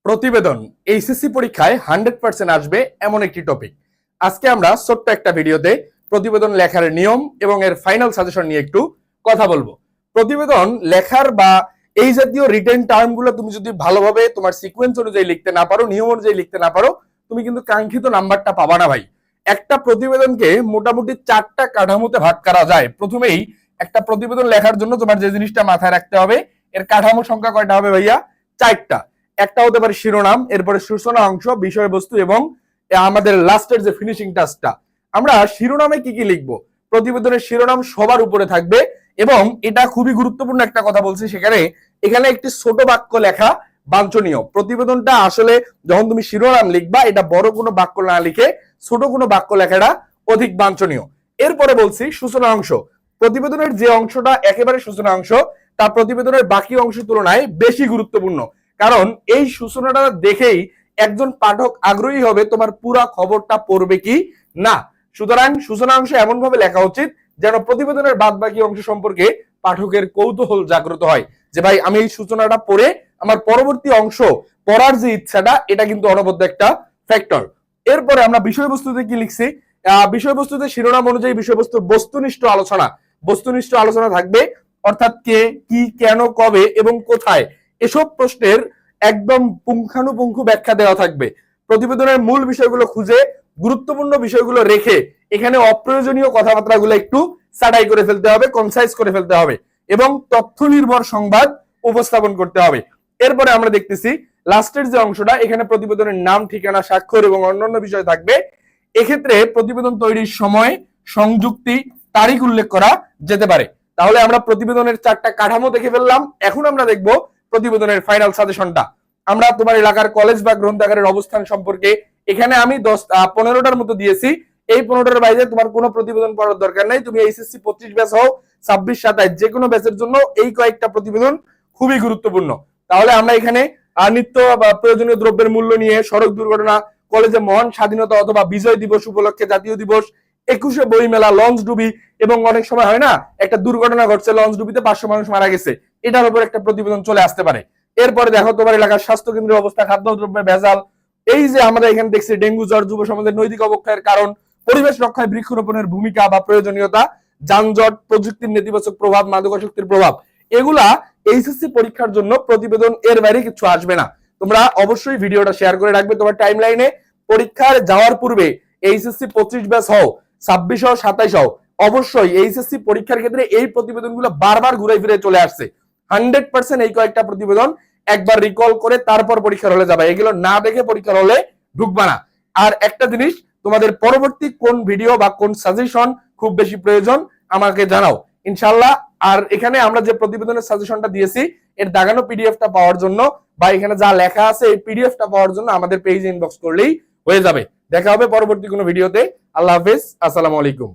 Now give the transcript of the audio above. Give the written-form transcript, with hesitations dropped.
প্রতিবেদন এইচএসসি পরীক্ষায় 100% আসবে এমন একটি টপিক। আজকে আমরা ছোট্ট একটা ভিডিওতে প্রতিবেদন লেখার নিয়ম এবং এর ফাইনাল সাজেশন নিয়ে একটু কথা বলবো। প্রতিবেদন লেখার বা এই জাতীয় রিটেন টার্মগুলো তুমি যদি ভালোভাবে তোমার সিকোয়েন্স অনুযায়ী লিখতে না পারো, নিয়ম অনুযায়ী লিখতে না পারো, তুমি কিন্তু কাঙ্ক্ষিত নাম্বারটা পাবা না ভাই। একটা প্রতিবেদনকে মোটামুটি 4টা কাঠামোতে ভাগ করা যায়। প্রথমেই একটা প্রতিবেদন লেখার জন্য তোমার যে জিনিসটা মাথায় রাখতে হবে, এর কাঠামো সংখ্যা কয়টা হবে ভাইয়া? 4টা। একটা হতে পারে শিরোনাম, এরপরে সূচনা অংশ, বিষয়বস্তু এবং আমাদের লাস্টের যে ফিনিশিং টাচটা। আমরা শিরোনামে কি কি লিখবো? প্রতিবেদনের শিরোনাম সবার উপরে থাকবে এবং এটা খুবই গুরুত্বপূর্ণ একটা কথা বলছি, এখানে একটি ছোট বাক্য লেখা বাঞ্ছনীয়। প্রতিবেদনটা আসলে যখন তুমি শিরোনাম লিখবা, এটা বড় কোনো বাক্য না লিখে ছোট কোনো বাক্য লেখাটা অধিক বাঞ্ছনীয়। এরপরে বলছি সূচনা অংশ। প্রতিবেদনের যে অংশটা একেবারে সূচনা অংশ, তা প্রতিবেদনের বাকি অংশের তুলনায় বেশি গুরুত্বপূর্ণ, কারণ এই সূচনাটা দেখেই একজন পাঠক আগ্রহী হবে তোমার পুরো খবরটা পড়বে কি না। সুতরাং সূচনা অংশ এমন ভাবে লেখা উচিত যেন প্রতিবেদনের বাদ বাকি অংশ সম্পর্কে পাঠকের কৌতূহল জাগ্রত হয়, যে ভাই আমি এই সূচনাটা পড়ে আমার পরবর্তী অংশ পড়ার যে ইচ্ছাটা, এটা কিন্তু অনবদ্য একটা ফ্যাক্টর। এরপরে আমরা বিষয়বস্তুতে কি লিখছি? বিষয়বস্তুতে শিরোনাম অনুযায়ী বিষয়বস্তুর বস্তুনিষ্ঠ আলোচনা থাকবে, অর্থাৎ কে, কি, কেন, কবে এবং কোথায় এসব প্রশ্নের একদম পুঙ্খানুপুঙ্খ ব্যাখ্যা দেওয়া থাকবে। প্রতিবেদনের মূল বিষয়গুলো খুঁজে গুরুত্বপূর্ণ বিষয়গুলো রেখে এখানে অপ্রয়োজনীয় কথাবার্তাগুলো একটু ছাঁটাই করে ফেলতে হবে, কনসাইজ করে ফেলতে হবে এবং তথ্য নির্ভর সংবাদ উপস্থাপন করতে হবে। এরপরে আমরা দেখতেছি লাস্টের যে অংশটা, এখানে প্রতিবেদনের নাম, ঠিকানা, স্বাক্ষর এবং অন্যান্য বিষয় থাকবে। এক্ষেত্রে প্রতিবেদন তৈরির সময়, সংযুক্তি, তারিখ উল্লেখ করা যেতে পারে। তাহলে আমরা প্রতিবেদনের 4টা কাঠামো দেখে ফেললাম। এখন আমরা দেখব প্রতিবেদনের ফাইনাল সাজেশনটা। আমরা তোমার এলাকার কলেজ বা গ্রন্থাগারের অবস্থান সম্পর্কে এখানে আমি 15টার মতো দিয়েছি। এই 15টার বাইরে তোমার কোনো প্রতিবেদন পড়ার দরকার নাই। তুমি এইচএসসি 25 ব্যাচ হও, 26, 27 যে কোনো ব্যাচের জন্য এই কয়েকটা প্রতিবেদন খুবই গুরুত্বপূর্ণ। তাহলে আমরা এখানে নিত্য প্রয়োজনীয় দ্রব্যের মূল্য নিয়ে, সড়ক দুর্ঘটনা, কলেজে মহান স্বাধীনতা অথবা বিজয় দিবস উপলক্ষে জাতীয় দিবস, 21শে বইমেলা, লঞ্চ ডুবি এবং অনেক সময় হয় না একটা দুর্ঘটনা ঘটছে, লঞ্চ ডুবিতে 500 মানুষ মারা গেছে, এটার উপর একটা প্রতিবেদন চলে আসতে পারে। এরপরে দেখো তোমার এলাকার স্বাস্থ্য কেন্দ্রের অবস্থা, খাদ্যদ্রব্যের ভেজাল, এই যে আমরা এখানে দেখছি ডেঙ্গু জ্বর, যুব সমাজের নৈতিক অবক্ষয়ের কারণ, পরিবেশ রক্ষায় বৃক্ষরোপণের ভূমিকা বা প্রয়োজনীয়তা, যানজট, প্রযুক্তির নেতিবাচক প্রভাব, মাদকাসক্তির প্রভাব, এগুলা এইচএসসি পরীক্ষার জন্য প্রতিবেদন, এর বাইরে কিছু আসবে না। তোমরা অবশ্যই ভিডিওটা শেয়ার করে রাখবে তোমার টাইমলাইনে। পরীক্ষার যাওয়ার পূর্বে এইচএসসি 25 ব্যাচ হও, 26 হও, 27 হও, অবশ্যই এইচএসসি পরীক্ষার ক্ষেত্রে এই প্রতিবেদনগুলো বারবার ঘুরে ফিরে চলে আসছে। 100% এই কয়েকটা প্রতিবেদন একবার রিকল করে তারপর পরীক্ষার হলে যাবে, এগুলো না দেখে পরীক্ষার হলে ঢুকবা না। আর একটা জিনিস, তোমাদের পরবর্তী কোন ভিডিও বা কোন সাজেশন খুব বেশি প্রয়োজন আমাকে জানাও ইনশাআল্লাহ। আর এখানে আমরা যে প্রতিবেদনের সাজেশনটা দিয়েছি, এর দাগানো পিডিএফটা পাওয়ার জন্য বা এখানে যা লেখা আছে এই পিডিএফটা পাওয়ার জন্য আমাদের পেজে ইনবক্স করলেই হয়ে যাবে। দেখা হবে পরবর্তী কোনো ভিডিওতে। আল্লাহ হাফেজ, আসসালামু আলাইকুম।